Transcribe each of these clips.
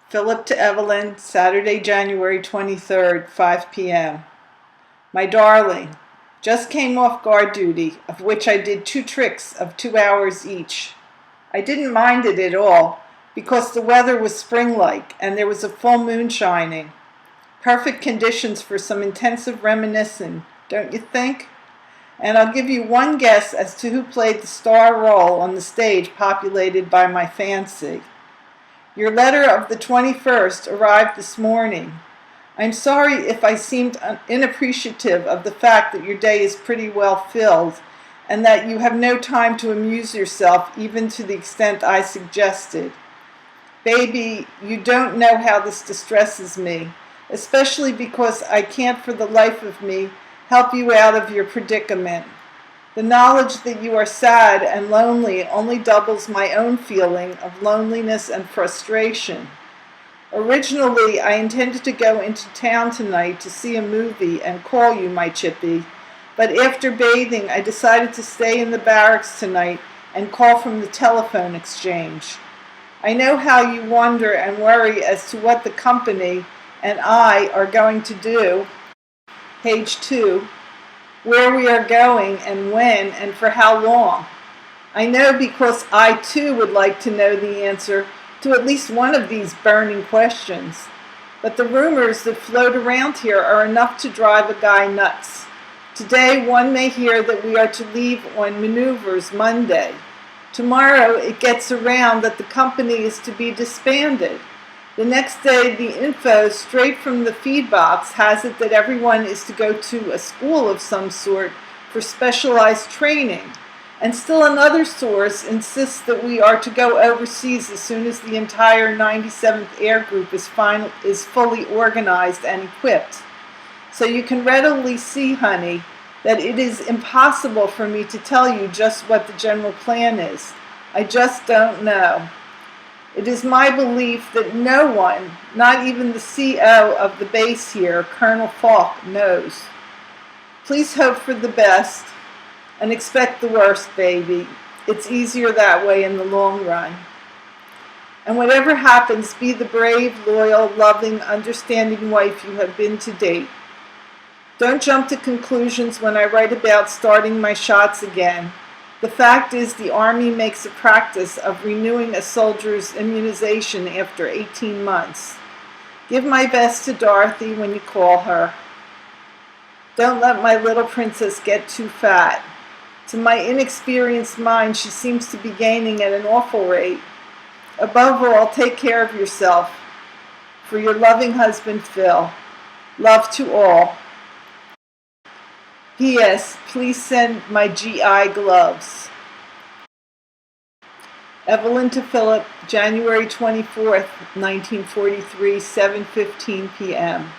Philip to Evelyn, Saturday, January 23rd, 5 p.m. My darling, just came off guard duty, of which I did 2 tricks of 2 hours each. I didn't mind it at all, because the weather was spring-like and there was a full moon shining. Perfect conditions for some intensive reminiscing, don't you think? And I'll give you one guess as to who played the star role on the stage populated by my fancy. Your letter of the 21st arrived this morning. I'm sorry if I seemed inappreciative of the fact that your day is pretty well filled and that you have no time to amuse yourself even to the extent I suggested. Baby, you don't know how this distresses me, especially because I can't for the life of me help you out of your predicament. The knowledge that you are sad and lonely only doubles my own feeling of loneliness and frustration. Originally, I intended to go into town tonight to see a movie and call you, my chippy, but after bathing, I decided to stay in the barracks tonight and call from the telephone exchange. I know how you wonder and worry as to what the company and I are going to do. Page 2. Where we are going and when and for how long. I know because I too would like to know the answer to at least one of these burning questions. But the rumors that float around here are enough to drive a guy nuts. Today one may hear that we are to leave on maneuvers Monday. Tomorrow it gets around that the company is to be disbanded. The next day, the info straight from the feed box has it that everyone is to go to a school of some sort for specialized training. And still another source insists that we are to go overseas as soon as the entire 97th Air Group is fully organized and equipped. So you can readily see, honey, that it is impossible for me to tell you just what the general plan is. I just don't know. It is my belief that no one, not even the CO of the base here, Colonel Falk, knows. Please hope for the best and expect the worst, baby. It's easier that way in the long run. And whatever happens, be the brave, loyal, loving, understanding wife you have been to date. Don't jump to conclusions when I write about starting my shots again. The fact is, the Army makes a practice of renewing a soldier's immunization after 18 months. Give my best to Dorothy when you call her. Don't let my little princess get too fat. To my inexperienced mind, she seems to be gaining at an awful rate. Above all, take care of yourself. For your loving husband, Phil. Love to all. P.S. Please send my GI gloves. Evelyn to Philip, January 24th, 1943, 7:15 p.m.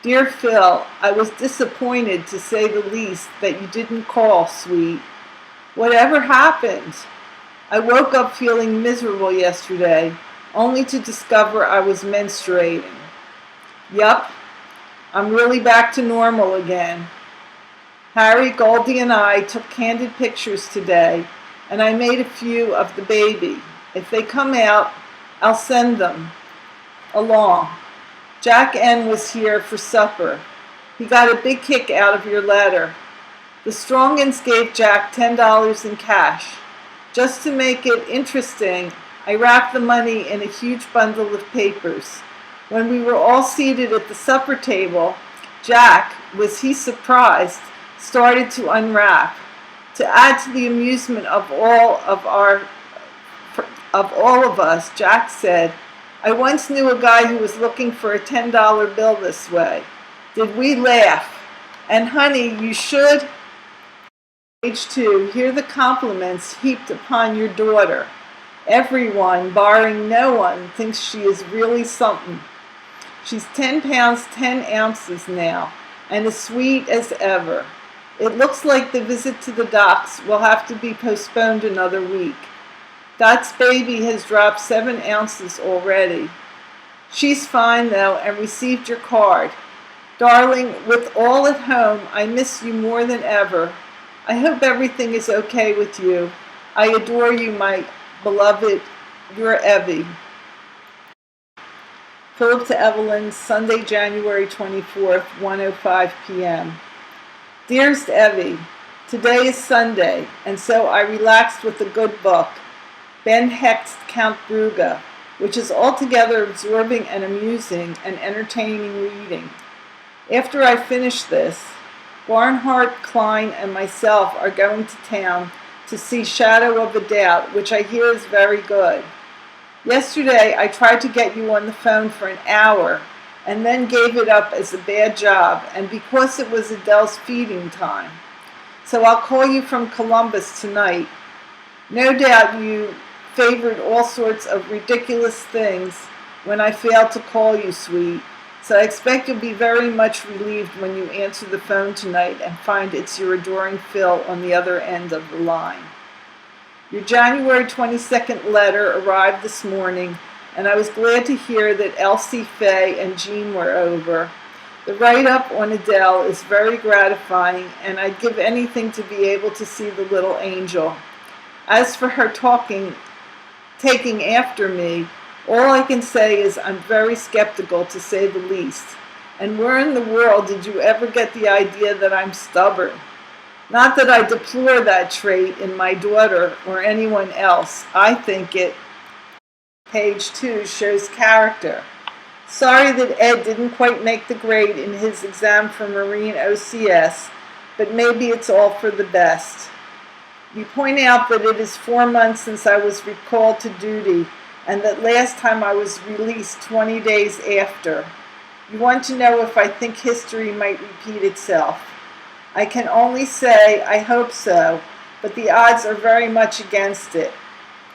Dear Phil, I was disappointed, to say the least, that you didn't call, sweet. Whatever happened? I woke up feeling miserable yesterday, only to discover I was menstruating. Yup, I'm really back to normal again. Harry, Goldie, and I took candid pictures today, and I made a few of the baby. If they come out, I'll send them along. Jack N. was here for supper. He got a big kick out of your letter. The Strongans gave Jack $10 in cash. Just to make it interesting, I wrapped the money in a huge bundle of papers. When we were all seated at the supper table, Jack, was he surprised, started to unwrap. To add to the amusement of all of us, Jack said, I once knew a guy who was looking for a $10 bill this way. Did we laugh? And honey, you should. Page 2, hear the compliments heaped upon your daughter. Everyone, barring no one, thinks she is really something. She's 10 pounds 10 ounces now, and as sweet as ever. It looks like the visit to the docks will have to be postponed another week. Dot's baby has dropped 7 ounces already. She's fine though and received your card. Darling, with all at home, I miss you more than ever. I hope everything is okay with you. I adore you, my beloved, your Evie. Philip to Evelyn, Sunday, January 24th, 1:05 p.m. Dearest Evie, today is Sunday, and so I relaxed with a good book, Ben Hecht's Count Brugge, which is altogether absorbing and amusing and entertaining reading. After I finish this, Barnhart, Klein, and myself are going to town to see Shadow of a Doubt, which I hear is very good. Yesterday, I tried to get you on the phone for an hour and then gave it up as a bad job, and because it was Adele's feeding time. So I'll call you from Columbus tonight. No doubt you favored all sorts of ridiculous things when I failed to call you, sweet. So I expect you'll be very much relieved when you answer the phone tonight and find it's your adoring Phil on the other end of the line. Your January 22nd letter arrived this morning, and I was glad to hear that Elsie, Faye, and Jean were over. The write-up on Adele is very gratifying, and I'd give anything to be able to see the little angel. As for her taking after me, all I can say is I'm very skeptical, to say the least. And where in the world did you ever get the idea that I'm stubborn? Not that I deplore that trait in my daughter or anyone else. I think it, page 2, shows character. Sorry that Ed didn't quite make the grade in his exam for Marine OCS, but maybe it's all for the best. You point out that it is 4 months since I was recalled to duty, and that last time I was released 20 days after. You want to know if I think history might repeat itself. I can only say I hope so, but the odds are very much against it.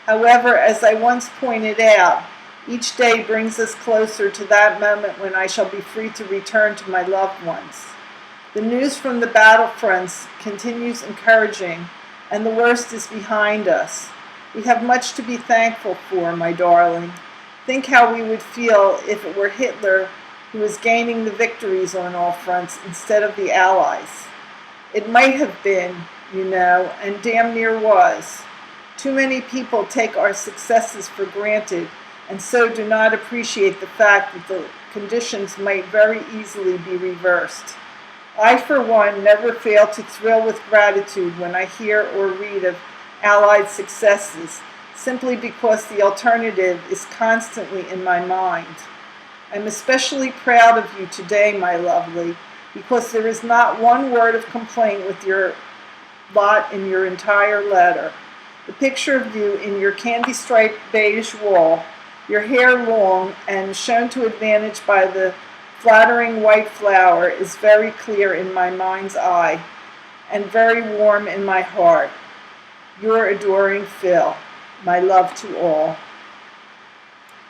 However, as I once pointed out, each day brings us closer to that moment when I shall be free to return to my loved ones. The news from the battlefronts continues encouraging, and the worst is behind us. We have much to be thankful for, my darling. Think how we would feel if it were Hitler who was gaining the victories on all fronts instead of the Allies. It might have been, you know, and damn near was. Too many people take our successes for granted, and so do not appreciate the fact that the conditions might very easily be reversed. I, for one, never fail to thrill with gratitude when I hear or read of Allied successes, simply because the alternative is constantly in my mind. I'm especially proud of you today, my lovely, because there is not one word of complaint with your lot in your entire letter. The picture of you in your candy-striped beige wool, your hair long and shown to advantage by the flattering white flower, is very clear in my mind's eye and very warm in my heart. Your adoring Phil. My love to all.